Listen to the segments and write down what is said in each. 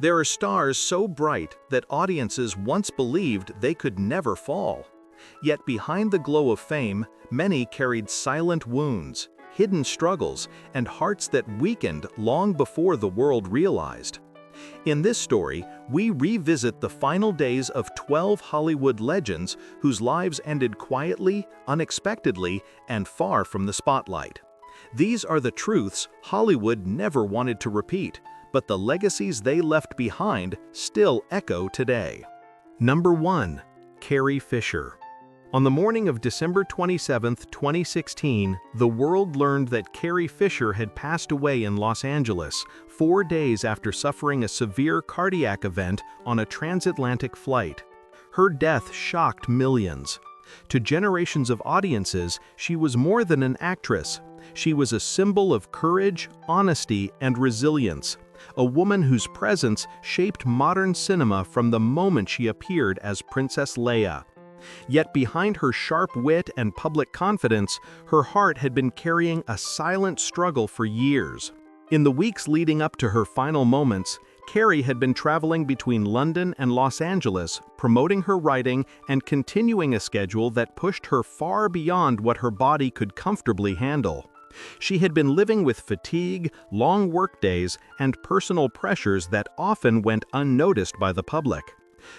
There are stars so bright that audiences once believed they could never fall. Yet behind the glow of fame, many carried silent wounds, hidden struggles, and hearts that weakened long before the world realized. In this story, we revisit the final days of 12 Hollywood legends whose lives ended quietly, unexpectedly, and far from the spotlight. These are the truths Hollywood never wanted to repeat, but the legacies they left behind still echo today. Number 1. Carrie Fisher. On the morning of December 27, 2016, the world learned that Carrie Fisher had passed away in Los Angeles 4 days after suffering a severe cardiac event on a transatlantic flight. Her death shocked millions. To generations of audiences, she was more than an actress. She was a symbol of courage, honesty, and resilience. A woman whose presence shaped modern cinema from the moment she appeared as Princess Leia. Yet behind her sharp wit and public confidence, her heart had been carrying a silent struggle for years. In the weeks leading up to her final moments, Carrie had been traveling between London and Los Angeles, promoting her writing and continuing a schedule that pushed her far beyond what her body could comfortably handle. She had been living with fatigue, long workdays, and personal pressures that often went unnoticed by the public.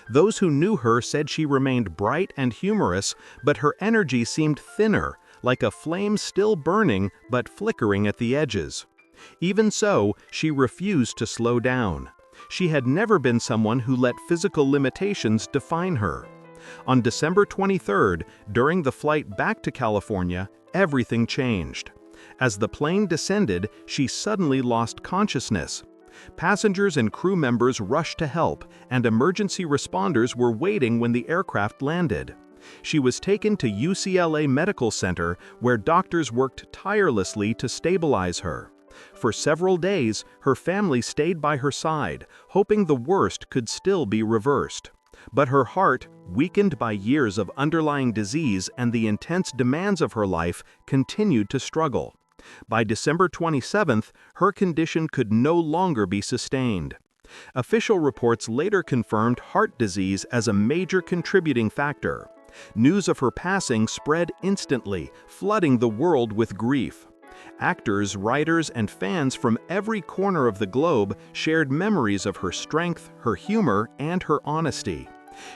Those who knew her said she remained bright and humorous, but her energy seemed thinner, like a flame still burning but flickering at the edges. Even so, she refused to slow down. She had never been someone who let physical limitations define her. On December 23rd, during the flight back to California, everything changed. As the plane descended, she suddenly lost consciousness. Passengers and crew members rushed to help, and emergency responders were waiting when the aircraft landed. She was taken to UCLA Medical Center, where doctors worked tirelessly to stabilize her. For several days, her family stayed by her side, hoping the worst could still be reversed. But her heart, weakened by years of underlying disease and the intense demands of her life, continued to struggle. By December 27th, her condition could no longer be sustained. Official reports later confirmed heart disease as a major contributing factor. News of her passing spread instantly, flooding the world with grief. Actors, writers, and fans from every corner of the globe shared memories of her strength, her humor, and her honesty.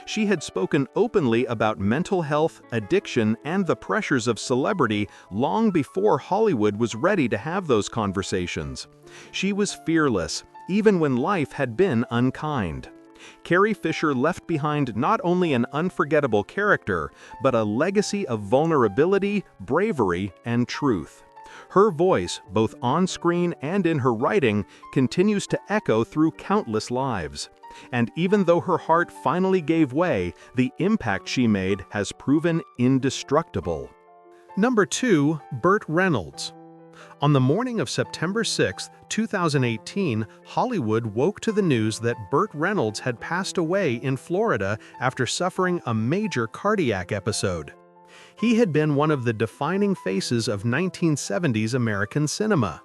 She had spoken openly about mental health, addiction, and the pressures of celebrity long before Hollywood was ready to have those conversations. She was fearless, even when life had been unkind. Carrie Fisher left behind not only an unforgettable character, but a legacy of vulnerability, bravery, and truth. Her voice, both on screen and in her writing, continues to echo through countless lives. And even though her heart finally gave way, the impact she made has proven indestructible. Number 2. Burt Reynolds. On the morning of September 6, 2018, Hollywood woke to the news that Burt Reynolds had passed away in Florida after suffering a major cardiac episode. He had been one of the defining faces of 1970s American cinema,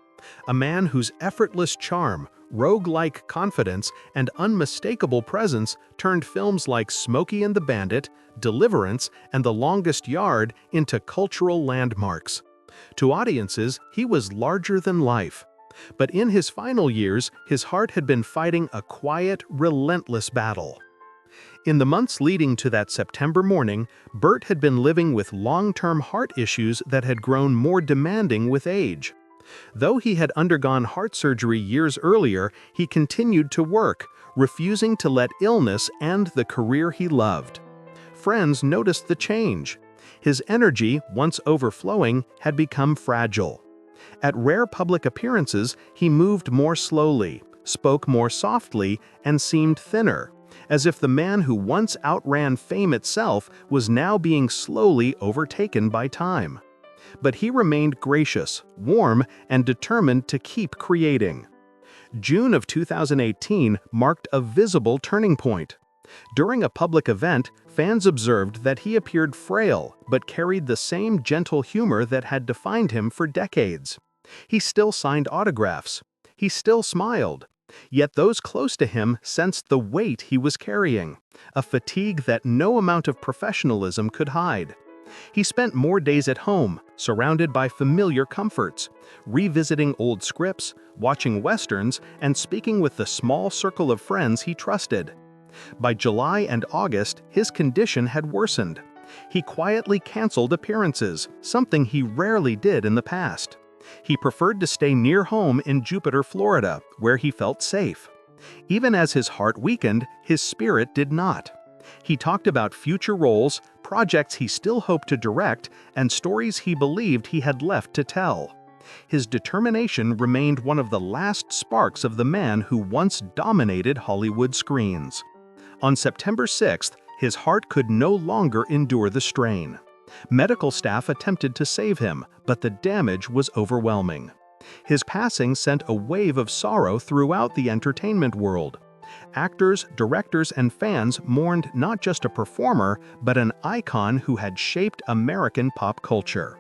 a man whose effortless charm, rogue-like confidence, and unmistakable presence turned films like Smokey and the Bandit, Deliverance, and The Longest Yard into cultural landmarks. To audiences, he was larger than life. But in his final years, his heart had been fighting a quiet, relentless battle. In the months leading to that September morning, Burt had been living with long-term heart issues that had grown more demanding with age. Though he had undergone heart surgery years earlier, he continued to work, refusing to let illness end the career he loved. Friends noticed the change. His energy, once overflowing, had become fragile. At rare public appearances, he moved more slowly, spoke more softly, and seemed thinner, as if the man who once outran fame itself was now being slowly overtaken by time. But he remained gracious, warm, and determined to keep creating. June of 2018 marked a visible turning point. During a public event, fans observed that he appeared frail but carried the same gentle humor that had defined him for decades. He still signed autographs. He still smiled. Yet those close to him sensed the weight he was carrying, a fatigue that no amount of professionalism could hide. He spent more days at home, surrounded by familiar comforts, revisiting old scripts, watching westerns, and speaking with the small circle of friends he trusted. By July and August, his condition had worsened. He quietly canceled appearances, something he rarely did in the past. He preferred to stay near home in Jupiter, Florida, where he felt safe. Even as his heart weakened, his spirit did not. He talked about future roles, projects he still hoped to direct, and stories he believed he had left to tell. His determination remained one of the last sparks of the man who once dominated Hollywood screens. On September 6th, his heart could no longer endure the strain. Medical staff attempted to save him, but the damage was overwhelming. His passing sent a wave of sorrow throughout the entertainment world. Actors, directors, and fans mourned not just a performer, but an icon who had shaped American pop culture.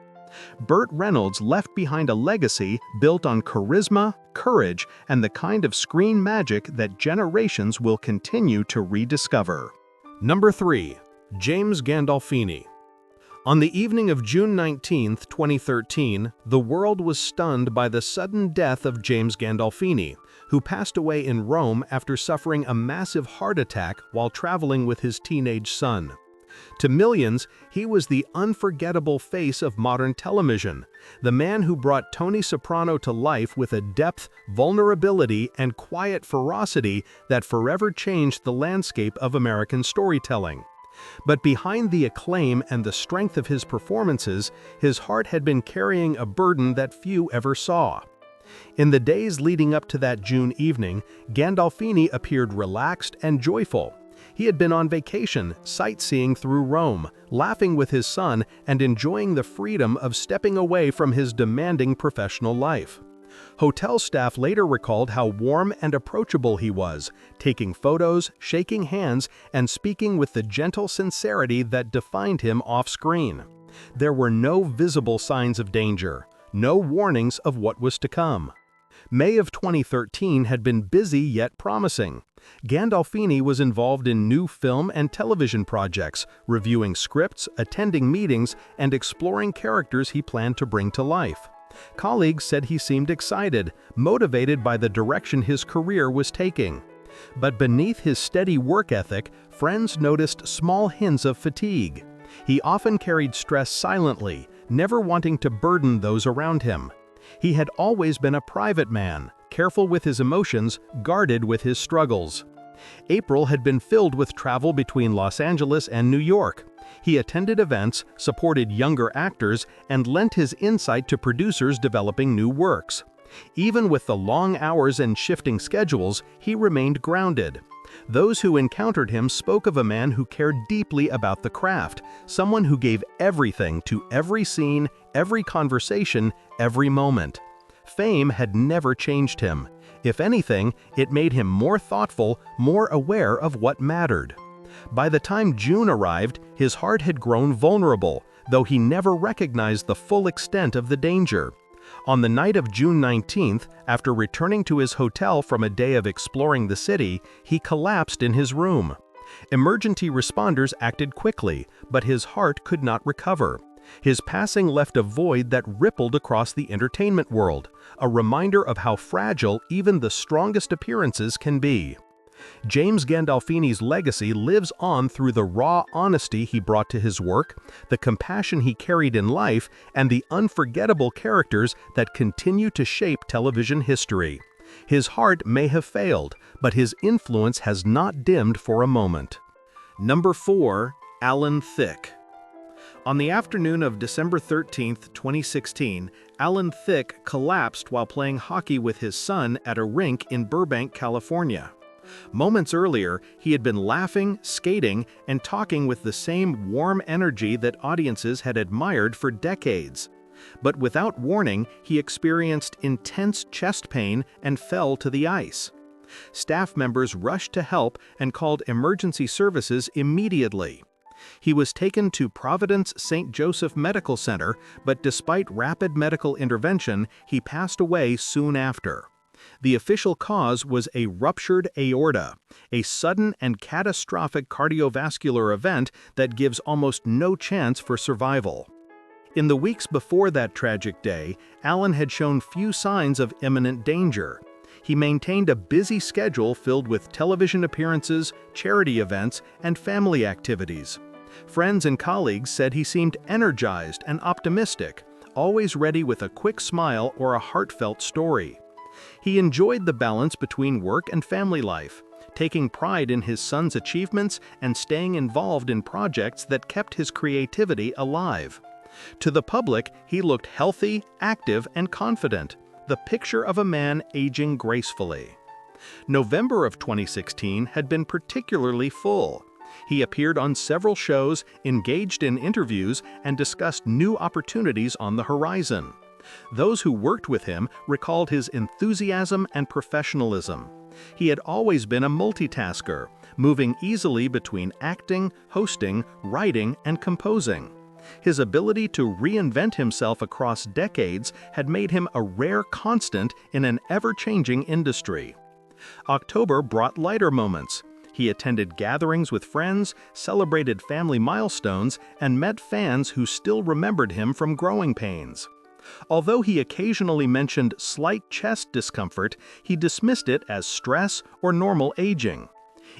Burt Reynolds left behind a legacy built on charisma, courage, and the kind of screen magic that generations will continue to rediscover. Number 3. James Gandolfini. On the evening of June 19, 2013, the world was stunned by the sudden death of James Gandolfini, who passed away in Rome after suffering a massive heart attack while traveling with his teenage son. To millions, he was the unforgettable face of modern television, the man who brought Tony Soprano to life with a depth, vulnerability, and quiet ferocity that forever changed the landscape of American storytelling. But behind the acclaim and the strength of his performances, his heart had been carrying a burden that few ever saw. In the days leading up to that June evening, Gandolfini appeared relaxed and joyful. He had been on vacation, sightseeing through Rome, laughing with his son, and enjoying the freedom of stepping away from his demanding professional life. Hotel staff later recalled how warm and approachable he was, taking photos, shaking hands, and speaking with the gentle sincerity that defined him off-screen. There were no visible signs of danger, no warnings of what was to come. May of 2013 had been busy yet promising. Gandolfini was involved in new film and television projects, reviewing scripts, attending meetings, and exploring characters he planned to bring to life. Colleagues said he seemed excited, motivated by the direction his career was taking. But beneath his steady work ethic, friends noticed small hints of fatigue. He often carried stress silently, never wanting to burden those around him. He had always been a private man, careful with his emotions, guarded with his struggles. April had been filled with travel between Los Angeles and New York. He attended events, supported younger actors, and lent his insight to producers developing new works. Even with the long hours and shifting schedules, he remained grounded. Those who encountered him spoke of a man who cared deeply about the craft, someone who gave everything to every scene, every conversation, every moment. Fame had never changed him. If anything, it made him more thoughtful, more aware of what mattered. By the time June arrived, his heart had grown vulnerable, though he never recognized the full extent of the danger. On the night of June 19th, after returning to his hotel from a day of exploring the city, he collapsed in his room. Emergency responders acted quickly, but his heart could not recover. His passing left a void that rippled across the entertainment world, a reminder of how fragile even the strongest appearances can be. James Gandolfini's legacy lives on through the raw honesty he brought to his work, the compassion he carried in life, and the unforgettable characters that continue to shape television history. His heart may have failed, but his influence has not dimmed for a moment. Number 4. Alan Thicke. On the afternoon of December 13, 2016, Alan Thicke collapsed while playing hockey with his son at a rink in Burbank, California. Moments earlier, he had been laughing, skating, and talking with the same warm energy that audiences had admired for decades. But without warning, he experienced intense chest pain and fell to the ice. Staff members rushed to help and called emergency services immediately. He was taken to Providence St. Joseph Medical Center, but despite rapid medical intervention, he passed away soon after. The official cause was a ruptured aorta, a sudden and catastrophic cardiovascular event that gives almost no chance for survival. In the weeks before that tragic day, Allen had shown few signs of imminent danger. He maintained a busy schedule filled with television appearances, charity events, and family activities. Friends and colleagues said he seemed energized and optimistic, always ready with a quick smile or a heartfelt story. He enjoyed the balance between work and family life, taking pride in his son's achievements and staying involved in projects that kept his creativity alive. To the public, he looked healthy, active, and confident, the picture of a man aging gracefully. November of 2016 had been particularly full. He appeared on several shows, engaged in interviews, and discussed new opportunities on the horizon. Those who worked with him recalled his enthusiasm and professionalism. He had always been a multitasker, moving easily between acting, hosting, writing, and composing. His ability to reinvent himself across decades had made him a rare constant in an ever-changing industry. October brought lighter moments. He attended gatherings with friends, celebrated family milestones, and met fans who still remembered him from Growing Pains. Although he occasionally mentioned slight chest discomfort, he dismissed it as stress or normal aging.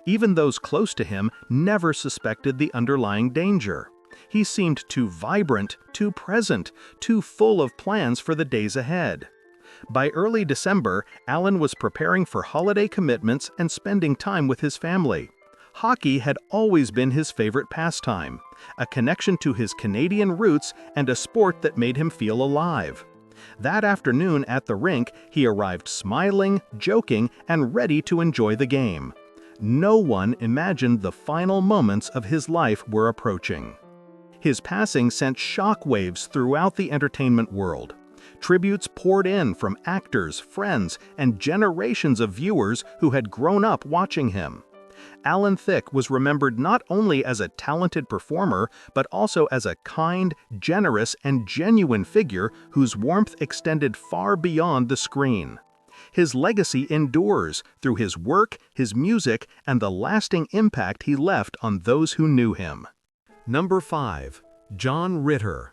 Even those close to him never suspected the underlying danger. He seemed too vibrant, too present, too full of plans for the days ahead. By early December, Allen was preparing for holiday commitments and spending time with his family. Hockey had always been his favorite pastime, a connection to his Canadian roots and a sport that made him feel alive. That afternoon at the rink, he arrived smiling, joking, and ready to enjoy the game. No one imagined the final moments of his life were approaching. His passing sent shockwaves throughout the entertainment world. Tributes poured in from actors, friends, and generations of viewers who had grown up watching him. Alan Thicke was remembered not only as a talented performer, but also as a kind, generous, and genuine figure whose warmth extended far beyond the screen. His legacy endures through his work, his music, and the lasting impact he left on those who knew him. Number 5. John Ritter.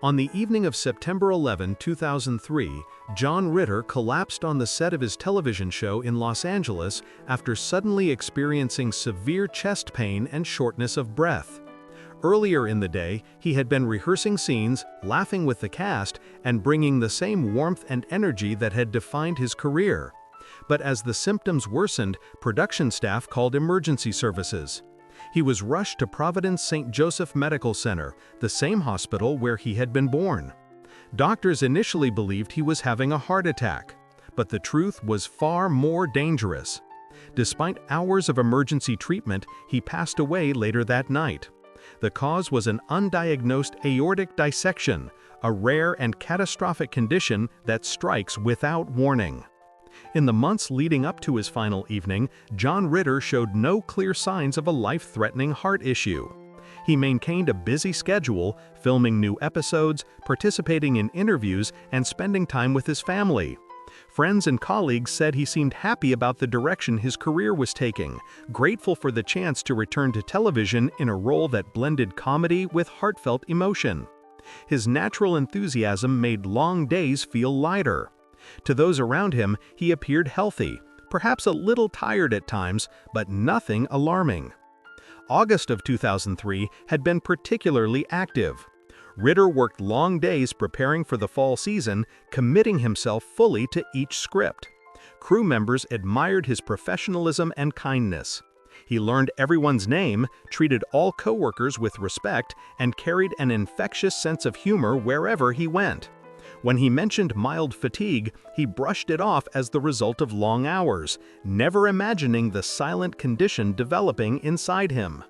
On the evening of September 11, 2003, John Ritter collapsed on the set of his television show in Los Angeles after suddenly experiencing severe chest pain and shortness of breath. Earlier in the day, he had been rehearsing scenes, laughing with the cast, and bringing the same warmth and energy that had defined his career. But as the symptoms worsened, production staff called emergency services. He was rushed to Providence St. Joseph Medical Center, the same hospital where he had been born. Doctors initially believed he was having a heart attack, but the truth was far more dangerous. Despite hours of emergency treatment, he passed away later that night. The cause was an undiagnosed aortic dissection, a rare and catastrophic condition that strikes without warning. In the months leading up to his final evening, John Ritter showed no clear signs of a life-threatening heart issue. He maintained a busy schedule, filming new episodes, participating in interviews, and spending time with his family. Friends and colleagues said he seemed happy about the direction his career was taking, grateful for the chance to return to television in a role that blended comedy with heartfelt emotion. His natural enthusiasm made long days feel lighter. To those around him, he appeared healthy, perhaps a little tired at times, but nothing alarming. August of 2003 had been particularly active. Ritter worked long days preparing for the fall season, committing himself fully to each script. Crew members admired his professionalism and kindness. He learned everyone's name, treated all coworkers with respect, and carried an infectious sense of humor wherever he went. When he mentioned mild fatigue, he brushed it off as the result of long hours, never imagining the silent condition developing inside him.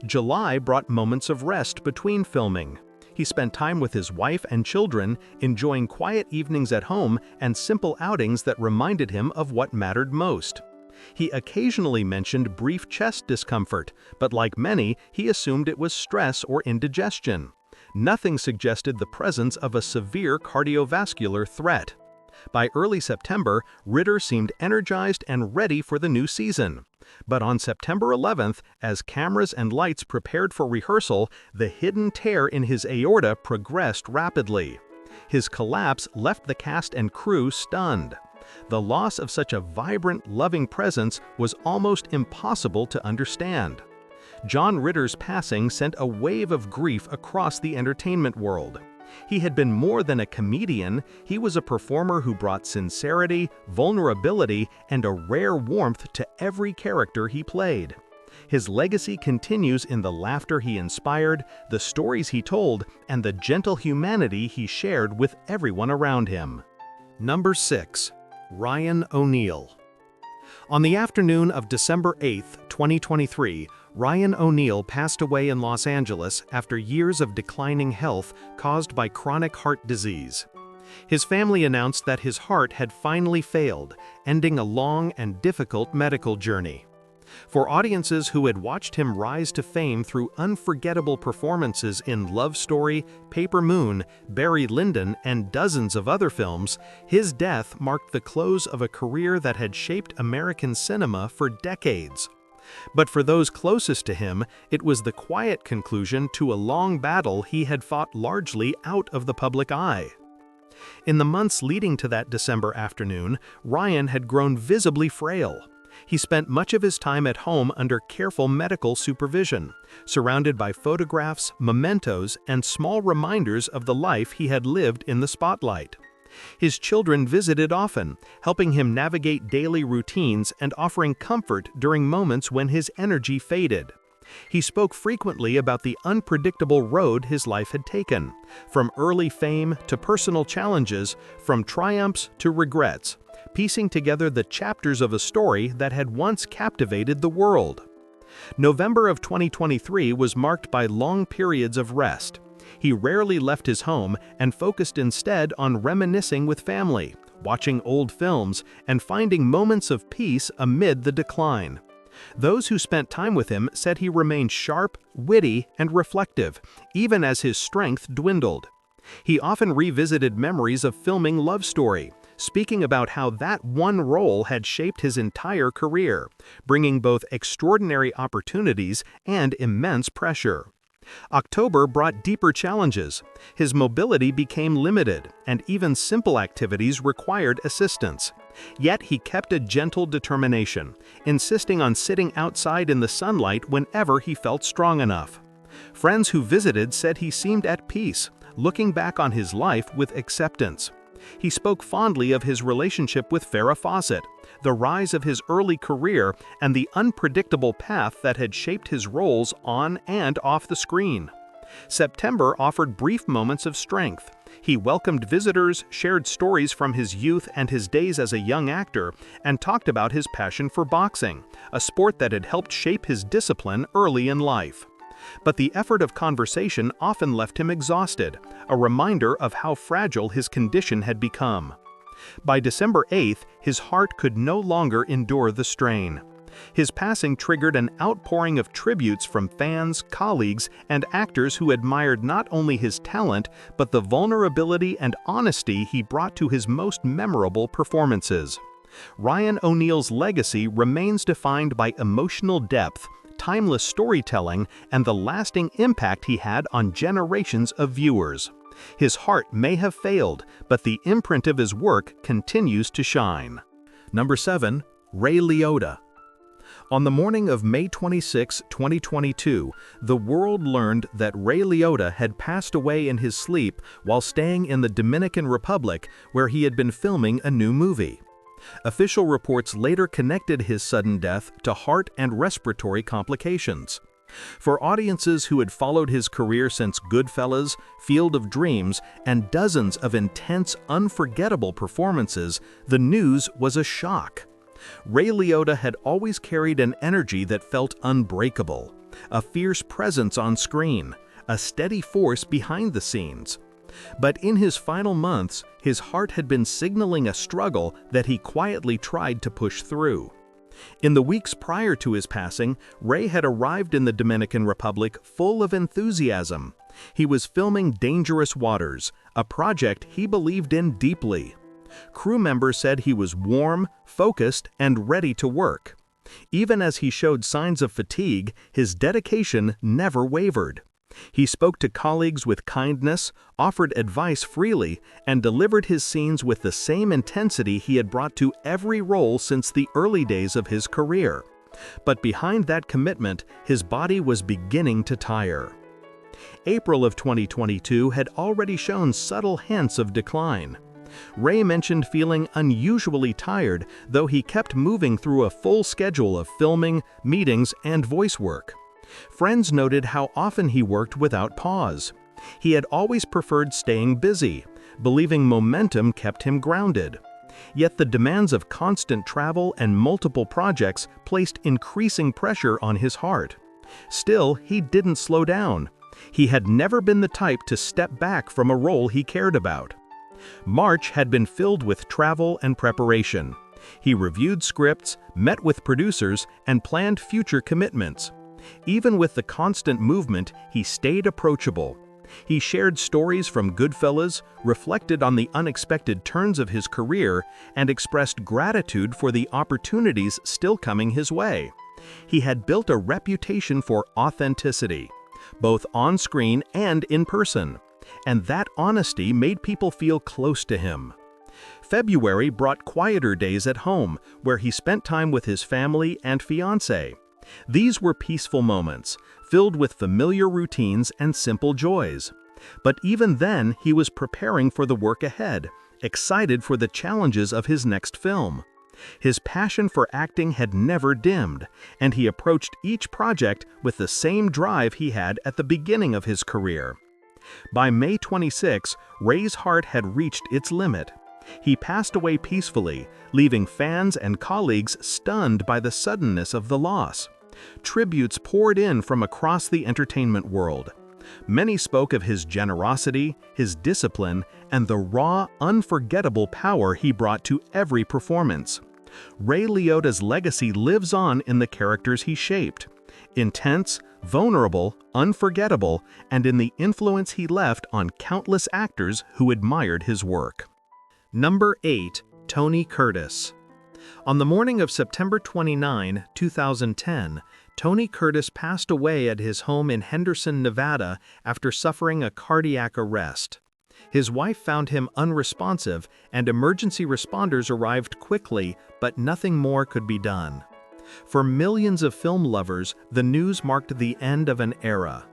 July brought moments of rest between filming. He spent time with his wife and children, enjoying quiet evenings at home and simple outings that reminded him of what mattered most. He occasionally mentioned brief chest discomfort, but like many, he assumed it was stress or indigestion. Nothing suggested the presence of a severe cardiovascular threat. By early September, Ritter seemed energized and ready for the new season. But on September 11th, as cameras and lights prepared for rehearsal, the hidden tear in his aorta progressed rapidly. His collapse left the cast and crew stunned. The loss of such a vibrant, loving presence was almost impossible to understand. John Ritter's passing sent a wave of grief across the entertainment world. He had been more than a comedian, he was a performer who brought sincerity, vulnerability, and a rare warmth to every character he played. His legacy continues in the laughter he inspired, the stories he told, and the gentle humanity he shared with everyone around him. Number 6. Ryan O'Neal. On the afternoon of December 8, 2023, Ryan O'Neal passed away in Los Angeles after years of declining health caused by chronic heart disease. His family announced that his heart had finally failed, ending a long and difficult medical journey. For audiences who had watched him rise to fame through unforgettable performances in Love Story, Paper Moon, Barry Lyndon, and dozens of other films, his death marked the close of a career that had shaped American cinema for decades. But for those closest to him, it was the quiet conclusion to a long battle he had fought largely out of the public eye. In the months leading to that December afternoon, Ryan had grown visibly frail. He spent much of his time at home under careful medical supervision, surrounded by photographs, mementos, and small reminders of the life he had lived in the spotlight. His children visited often, helping him navigate daily routines and offering comfort during moments when his energy faded. He spoke frequently about the unpredictable road his life had taken, from early fame to personal challenges, from triumphs to regrets, piecing together the chapters of a story that had once captivated the world. November of 2023 was marked by long periods of rest. He rarely left his home and focused instead on reminiscing with family, watching old films, and finding moments of peace amid the decline. Those who spent time with him said he remained sharp, witty, and reflective, even as his strength dwindled. He often revisited memories of filming Love Story, speaking about how that one role had shaped his entire career, bringing both extraordinary opportunities and immense pressure. October brought deeper challenges. His mobility became limited, and even simple activities required assistance. Yet he kept a gentle determination, insisting on sitting outside in the sunlight whenever he felt strong enough. Friends who visited said he seemed at peace, looking back on his life with acceptance. He spoke fondly of his relationship with Farrah Fawcett, the rise of his early career, and the unpredictable path that had shaped his roles on and off the screen. September offered brief moments of strength. He welcomed visitors, shared stories from his youth and his days as a young actor, and talked about his passion for boxing, a sport that had helped shape his discipline early in life. But the effort of conversation often left him exhausted, a reminder of how fragile his condition had become. By December 8th, his heart could no longer endure the strain. His passing triggered an outpouring of tributes from fans, colleagues, and actors who admired not only his talent, but the vulnerability and honesty he brought to his most memorable performances. Ryan O'Neal's legacy remains defined by emotional depth, timeless storytelling, and the lasting impact he had on generations of viewers. His heart may have failed, but the imprint of his work continues to shine. Number 7. Ray Liotta. On the morning of May 26, 2022, the world learned that Ray Liotta had passed away in his sleep while staying in the Dominican Republic, where he had been filming a new movie. Official reports later connected his sudden death to heart and respiratory complications. For audiences who had followed his career since Goodfellas, Field of Dreams, and dozens of intense, unforgettable performances, the news was a shock. Ray Liotta had always carried an energy that felt unbreakable, a fierce presence on screen, a steady force behind the scenes. But in his final months, his heart had been signaling a struggle that he quietly tried to push through. In the weeks prior to his passing, Ray had arrived in the Dominican Republic full of enthusiasm. He was filming Dangerous Waters, a project he believed in deeply. Crew members said he was warm, focused, and ready to work. Even as he showed signs of fatigue, his dedication never wavered. He spoke to colleagues with kindness, offered advice freely, and delivered his scenes with the same intensity he had brought to every role since the early days of his career. But behind that commitment, his body was beginning to tire. April of 2022 had already shown subtle hints of decline. Ray mentioned feeling unusually tired, though he kept moving through a full schedule of filming, meetings, and voice work. Friends noted how often he worked without pause. He had always preferred staying busy, believing momentum kept him grounded. Yet the demands of constant travel and multiple projects placed increasing pressure on his heart. Still, he didn't slow down. He had never been the type to step back from a role he cared about. March had been filled with travel and preparation. He reviewed scripts, met with producers, and planned future commitments. Even with the constant movement, he stayed approachable. He shared stories from Goodfellas, reflected on the unexpected turns of his career, and expressed gratitude for the opportunities still coming his way. He had built a reputation for authenticity, both on screen and in person, and that honesty made people feel close to him. February brought quieter days at home, where he spent time with his family and fiancée. These were peaceful moments, filled with familiar routines and simple joys. But even then, he was preparing for the work ahead, excited for the challenges of his next film. His passion for acting had never dimmed, and he approached each project with the same drive he had at the beginning of his career. By May 26, Ray's heart had reached its limit. He passed away peacefully, leaving fans and colleagues stunned by the suddenness of the loss. Tributes poured in from across the entertainment world. Many spoke of his generosity, his discipline, and the raw, unforgettable power he brought to every performance. Ray Liotta's legacy lives on in the characters he shaped. Intense, vulnerable, unforgettable, and in the influence he left on countless actors who admired his work. Number 8. Tony Curtis. On the morning of September 29, 2010, Tony Curtis passed away at his home in Henderson, Nevada, after suffering a cardiac arrest. His wife found him unresponsive, and emergency responders arrived quickly, but nothing more could be done. For millions of film lovers, the news marked the end of an era.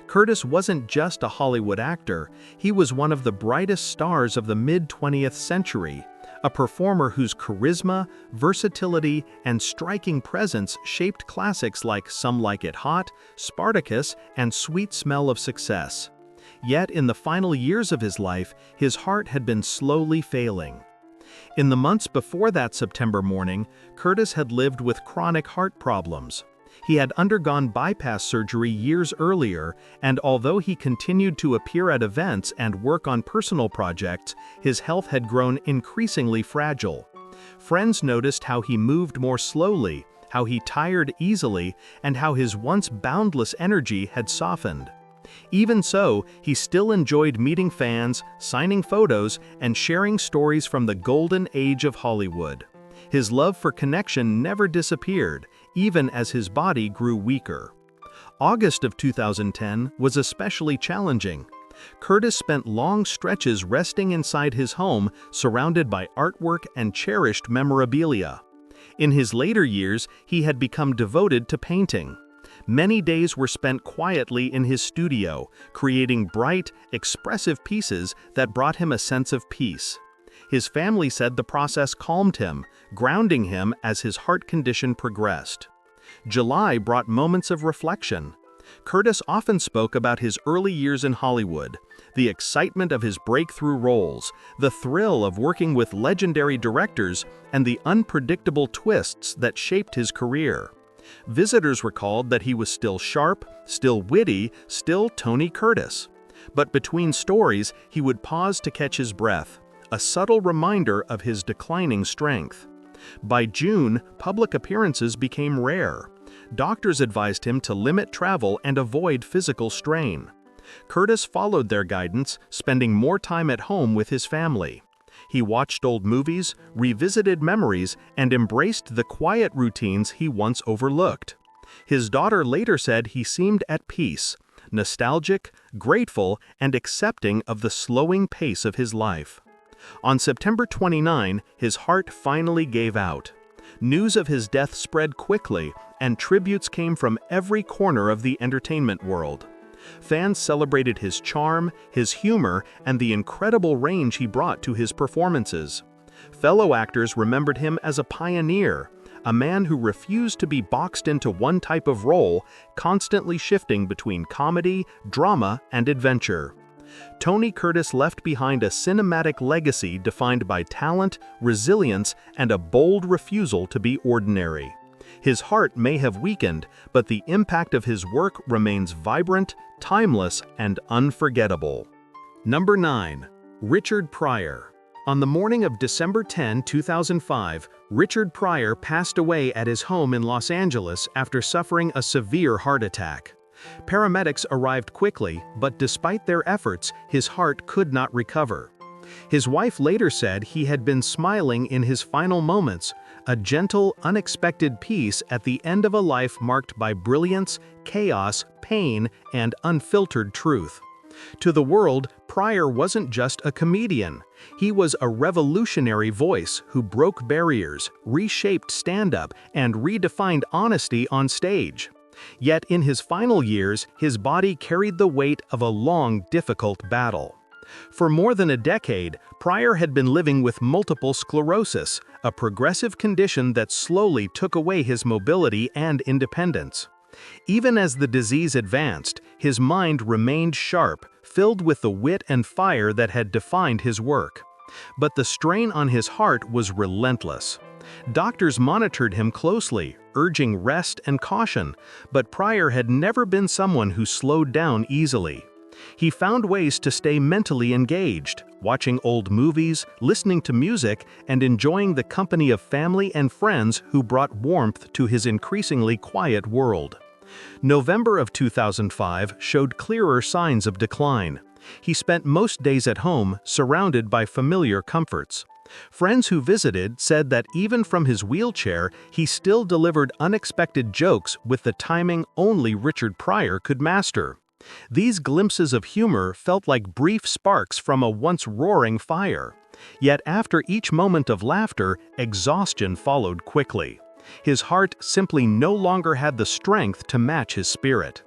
Curtis wasn't just a Hollywood actor, he was one of the brightest stars of the mid-20th century, a performer whose charisma, versatility, and striking presence shaped classics like Some Like It Hot, Spartacus, and Sweet Smell of Success. Yet in the final years of his life, his heart had been slowly failing. In the months before that September morning, Curtis had lived with chronic heart problems. He had undergone bypass surgery years earlier, and although he continued to appear at events and work on personal projects, his health had grown increasingly fragile. Friends noticed how he moved more slowly, how he tired easily, and how his once boundless energy had softened. Even so, he still enjoyed meeting fans, signing photos, and sharing stories from the golden age of Hollywood. His love for connection never disappeared, even as his body grew weaker. August of 2010 was especially challenging. Curtis spent long stretches resting inside his home, surrounded by artwork and cherished memorabilia. In his later years, he had become devoted to painting. Many days were spent quietly in his studio, creating bright, expressive pieces that brought him a sense of peace. His family said the process calmed him, grounding him as his heart condition progressed. July brought moments of reflection. Curtis often spoke about his early years in Hollywood, the excitement of his breakthrough roles, the thrill of working with legendary directors, and the unpredictable twists that shaped his career. Visitors recalled that he was still sharp, still witty, still Tony Curtis. But between stories, he would pause to catch his breath, a subtle reminder of his declining strength. By June, public appearances became rare. Doctors advised him to limit travel and avoid physical strain. Curtis followed their guidance, spending more time at home with his family. He watched old movies, revisited memories, and embraced the quiet routines he once overlooked. His daughter later said he seemed at peace, nostalgic, grateful, and accepting of the slowing pace of his life. On September 29, his heart finally gave out. News of his death spread quickly, and tributes came from every corner of the entertainment world. Fans celebrated his charm, his humor, and the incredible range he brought to his performances. Fellow actors remembered him as a pioneer, a man who refused to be boxed into one type of role, constantly shifting between comedy, drama, and adventure. Tony Curtis left behind a cinematic legacy defined by talent, resilience, and a bold refusal to be ordinary. His heart may have weakened, but the impact of his work remains vibrant, timeless, and unforgettable. Number 9. Richard Pryor. On the morning of December 10, 2005, Richard Pryor passed away at his home in Los Angeles after suffering a severe heart attack. Paramedics arrived quickly, but despite their efforts, his heart could not recover. His wife later said he had been smiling in his final moments, a gentle, unexpected peace at the end of a life marked by brilliance, chaos, pain, and unfiltered truth. To the world, Pryor wasn't just a comedian. He was a revolutionary voice who broke barriers, reshaped stand-up, and redefined honesty on stage. Yet in his final years, his body carried the weight of a long, difficult battle. For more than a decade, Pryor had been living with multiple sclerosis, a progressive condition that slowly took away his mobility and independence. Even as the disease advanced, his mind remained sharp, filled with the wit and fire that had defined his work. But the strain on his heart was relentless. Doctors monitored him closely, urging rest and caution, but Pryor had never been someone who slowed down easily. He found ways to stay mentally engaged, watching old movies, listening to music, and enjoying the company of family and friends who brought warmth to his increasingly quiet world. November of 2005 showed clearer signs of decline. He spent most days at home, surrounded by familiar comforts. Friends who visited said that even from his wheelchair, he still delivered unexpected jokes with the timing only Richard Pryor could master. These glimpses of humor felt like brief sparks from a once roaring fire. Yet after each moment of laughter, exhaustion followed quickly. His heart simply no longer had the strength to match his spirit.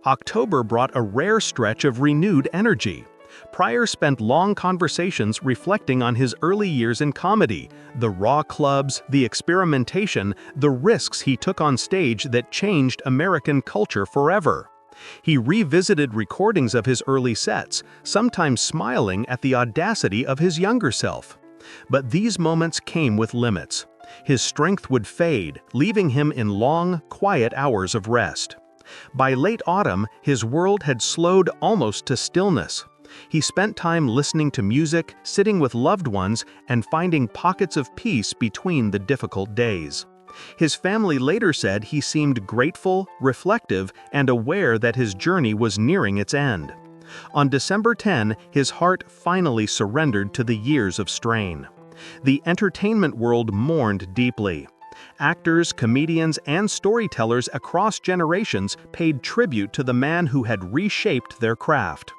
October brought a rare stretch of renewed energy. Pryor spent long conversations reflecting on his early years in comedy, the raw clubs, the experimentation, the risks he took on stage that changed American culture forever. He revisited recordings of his early sets, sometimes smiling at the audacity of his younger self. But these moments came with limits. His strength would fade, leaving him in long, quiet hours of rest. By late autumn, his world had slowed almost to stillness. He spent time listening to music, sitting with loved ones, and finding pockets of peace between the difficult days. His family later said he seemed grateful, reflective, and aware that his journey was nearing its end. On December 10, his heart finally surrendered to the years of strain. The entertainment world mourned deeply. Actors, comedians, and storytellers across generations paid tribute to the man who had reshaped their craft.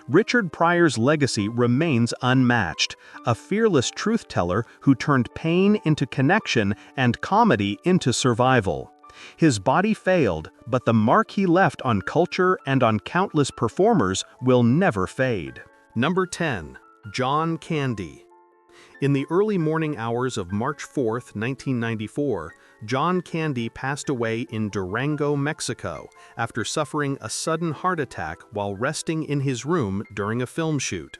Richard Pryor's legacy remains unmatched, a fearless truth-teller who turned pain into connection and comedy into survival. His body failed, but the mark he left on culture and on countless performers will never fade. Number 10. John Candy. In the early morning hours of March 4, 1994, John Candy passed away in Durango, Mexico, after suffering a sudden heart attack while resting in his room during a film shoot.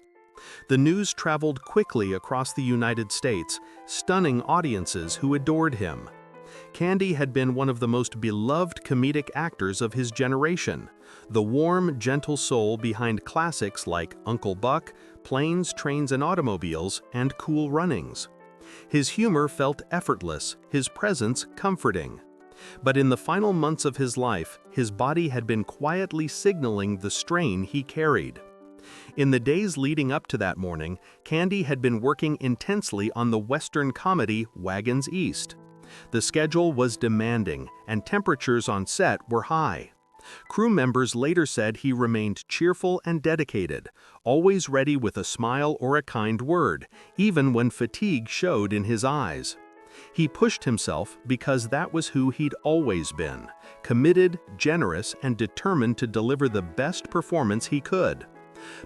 The news traveled quickly across the United States, stunning audiences who adored him. Candy had been one of the most beloved comedic actors of his generation, the warm, gentle soul behind classics like Uncle Buck, Planes, Trains, and Automobiles, and Cool Runnings. His humor felt effortless, his presence comforting. But in the final months of his life, his body had been quietly signaling the strain he carried. In the days leading up to that morning, Candy had been working intensely on the Western comedy Wagons East. The schedule was demanding, and temperatures on set were high. Crew members later said he remained cheerful and dedicated, always ready with a smile or a kind word, even when fatigue showed in his eyes. He pushed himself because that was who he'd always been, committed, generous, and determined to deliver the best performance he could.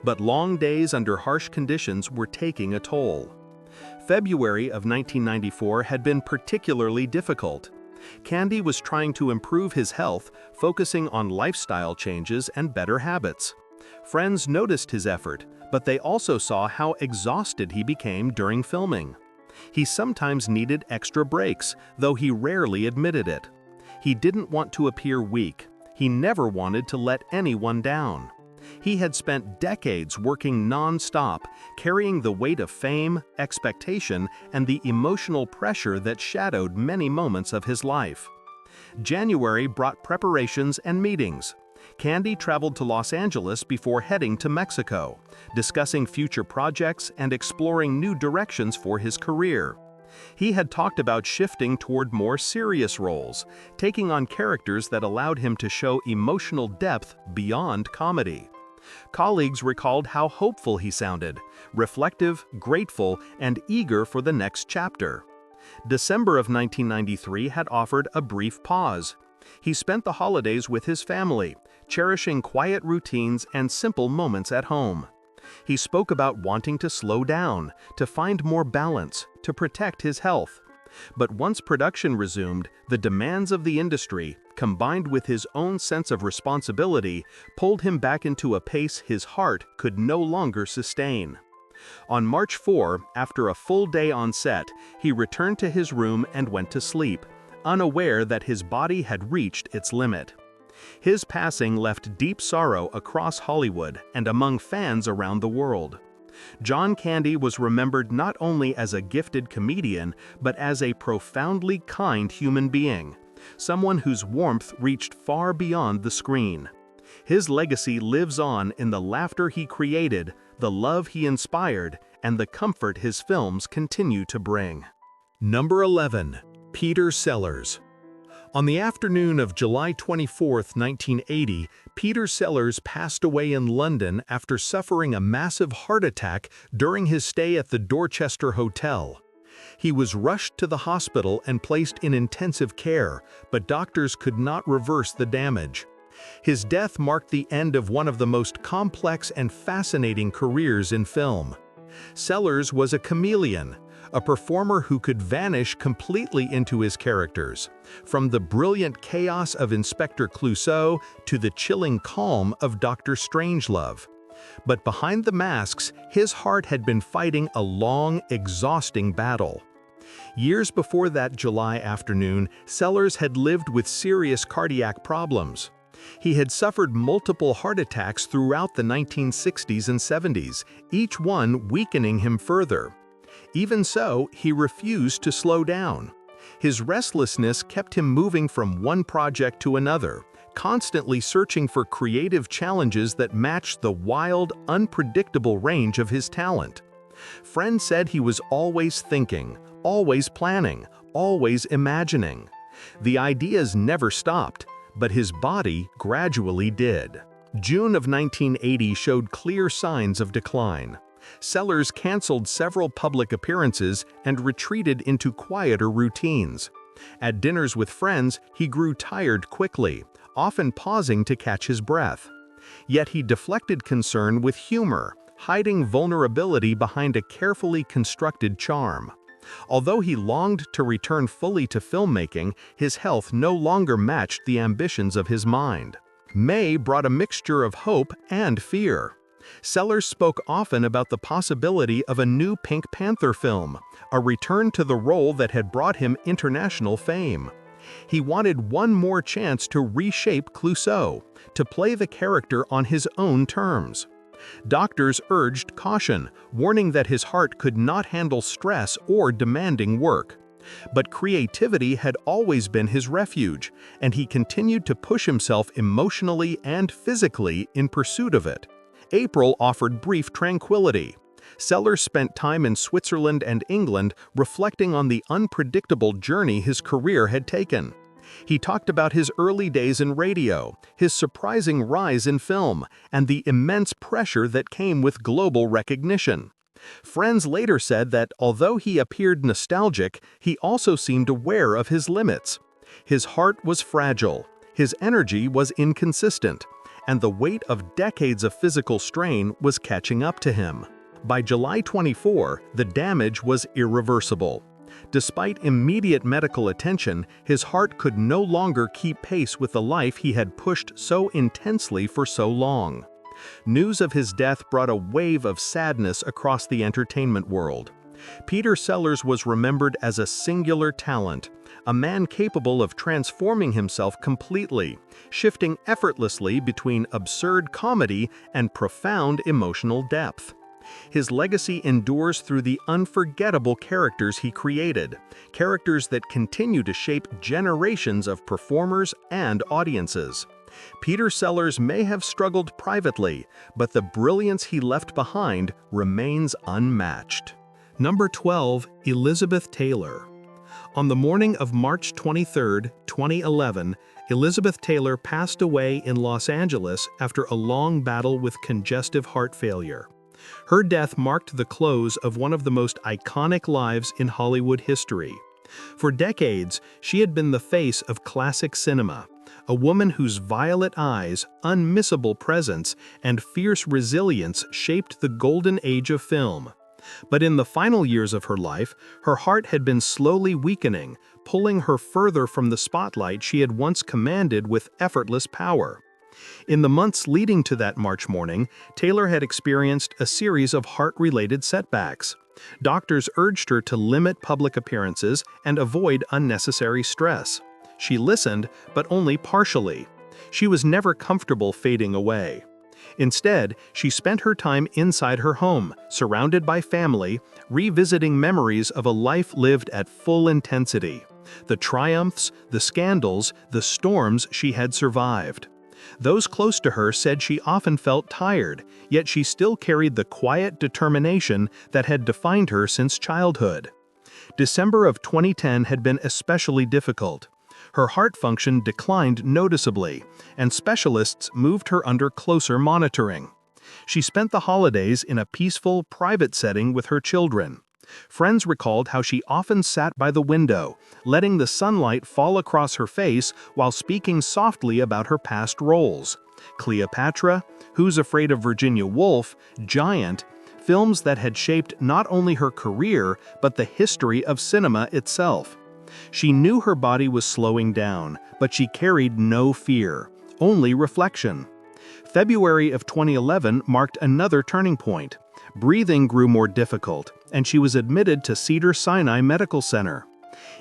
But long days under harsh conditions were taking a toll. February of 1994 had been particularly difficult. Candy was trying to improve his health, focusing on lifestyle changes and better habits. Friends noticed his effort, but they also saw how exhausted he became during filming. He sometimes needed extra breaks, though he rarely admitted it. He didn't want to appear weak. He never wanted to let anyone down. He had spent decades working non-stop, carrying the weight of fame, expectation, and the emotional pressure that shadowed many moments of his life. January brought preparations and meetings. Candy traveled to Los Angeles before heading to Mexico, discussing future projects and exploring new directions for his career. He had talked about shifting toward more serious roles, taking on characters that allowed him to show emotional depth beyond comedy. Colleagues recalled how hopeful he sounded, reflective, grateful, and eager for the next chapter. December of 1993 had offered a brief pause. He spent the holidays with his family, cherishing quiet routines and simple moments at home. He spoke about wanting to slow down, to find more balance, to protect his health. But once production resumed, the demands of the industry, combined with his own sense of responsibility, pulled him back into a pace his heart could no longer sustain. On March 4, after a full day on set, he returned to his room and went to sleep, unaware that his body had reached its limit. His passing left deep sorrow across Hollywood and among fans around the world. John Candy was remembered not only as a gifted comedian, but as a profoundly kind human being, someone whose warmth reached far beyond the screen. His legacy lives on in the laughter he created, the love he inspired, and the comfort his films continue to bring. Number 11. Peter Sellers. On the afternoon of July 24, 1980, Peter Sellers passed away in London after suffering a massive heart attack during his stay at the Dorchester Hotel. He was rushed to the hospital and placed in intensive care, but doctors could not reverse the damage. His death marked the end of one of the most complex and fascinating careers in film. Sellers was a chameleon, a performer who could vanish completely into his characters, from the brilliant chaos of Inspector Clouseau to the chilling calm of Dr. Strangelove. But behind the masks, his heart had been fighting a long, exhausting battle. Years before that July afternoon, Sellers had lived with serious cardiac problems. He had suffered multiple heart attacks throughout the 1960s and 70s, each one weakening him further. Even so, he refused to slow down. His restlessness kept him moving from one project to another, constantly searching for creative challenges that matched the wild, unpredictable range of his talent. Friends said he was always thinking, always planning, always imagining. The ideas never stopped, but his body gradually did. June of 1980 showed clear signs of decline. Sellers canceled several public appearances and retreated into quieter routines. At dinners with friends, he grew tired quickly, often pausing to catch his breath. Yet he deflected concern with humor, hiding vulnerability behind a carefully constructed charm. Although he longed to return fully to filmmaking, his health no longer matched the ambitions of his mind. May brought a mixture of hope and fear. Sellers spoke often about the possibility of a new Pink Panther film, a return to the role that had brought him international fame. He wanted one more chance to reshape Clouseau, to play the character on his own terms. Doctors urged caution, warning that his heart could not handle stress or demanding work. But creativity had always been his refuge, and he continued to push himself emotionally and physically in pursuit of it. April offered brief tranquility. Sellers spent time in Switzerland and England reflecting on the unpredictable journey his career had taken. He talked about his early days in radio, his surprising rise in film, and the immense pressure that came with global recognition. Friends later said that although he appeared nostalgic, he also seemed aware of his limits. His heart was fragile, his energy was inconsistent, and the weight of decades of physical strain was catching up to him. By July 24, the damage was irreversible. Despite immediate medical attention, his heart could no longer keep pace with the life he had pushed so intensely for so long. News of his death brought a wave of sadness across the entertainment world. Peter Sellers was remembered as a singular talent, a man capable of transforming himself completely, shifting effortlessly between absurd comedy and profound emotional depth. His legacy endures through the unforgettable characters he created, characters that continue to shape generations of performers and audiences. Peter Sellers may have struggled privately, but the brilliance he left behind remains unmatched. Number 12. Elizabeth Taylor. On the morning of March 23, 2011, Elizabeth Taylor passed away in Los Angeles after a long battle with congestive heart failure. Her death marked the close of one of the most iconic lives in Hollywood history. For decades, she had been the face of classic cinema, a woman whose violet eyes, unmissable presence, and fierce resilience shaped the golden age of film. But in the final years of her life, her heart had been slowly weakening, pulling her further from the spotlight she had once commanded with effortless power. In the months leading to that March morning, Taylor had experienced a series of heart-related setbacks. Doctors urged her to limit public appearances and avoid unnecessary stress. She listened, but only partially. She was never comfortable fading away. Instead, she spent her time inside her home, surrounded by family, revisiting memories of a life lived at full intensity. The triumphs, the scandals, the storms she had survived. Those close to her said she often felt tired, yet she still carried the quiet determination that had defined her since childhood. December of 2010 had been especially difficult. Her heart function declined noticeably, and specialists moved her under closer monitoring. She spent the holidays in a peaceful, private setting with her children. Friends recalled how she often sat by the window, letting the sunlight fall across her face while speaking softly about her past roles. Cleopatra, Who's Afraid of Virginia Woolf, Giant, films that had shaped not only her career but the history of cinema itself. She knew her body was slowing down, but she carried no fear, only reflection. February of 2011 marked another turning point. Breathing grew more difficult, and she was admitted to Cedars-Sinai Medical Center.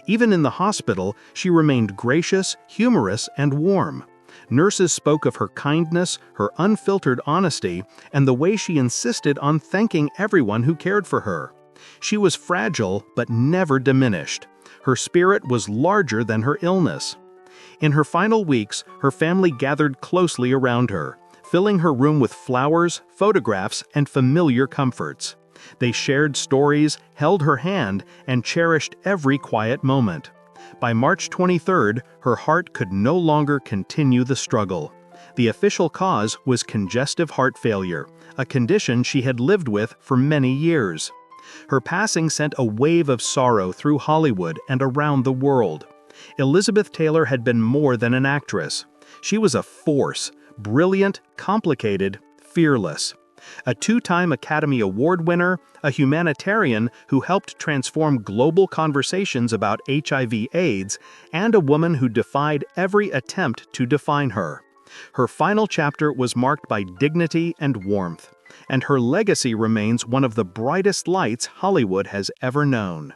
Even in the hospital, she remained gracious, humorous, and warm. Nurses spoke of her kindness, her unfiltered honesty, and the way she insisted on thanking everyone who cared for her. She was fragile, but never diminished. Her spirit was larger than her illness. In her final weeks, her family gathered closely around her, filling her room with flowers, photographs, and familiar comforts. They shared stories, held her hand, and cherished every quiet moment. By March 23rd, her heart could no longer continue the struggle. The official cause was congestive heart failure, a condition she had lived with for many years. Her passing sent a wave of sorrow through Hollywood and around the world. Elizabeth Taylor had been more than an actress. She was a force, brilliant, complicated, fearless. A two-time Academy Award winner, a humanitarian who helped transform global conversations about HIV/AIDS, and a woman who defied every attempt to define her. Her final chapter was marked by dignity and warmth, and her legacy remains one of the brightest lights Hollywood has ever known.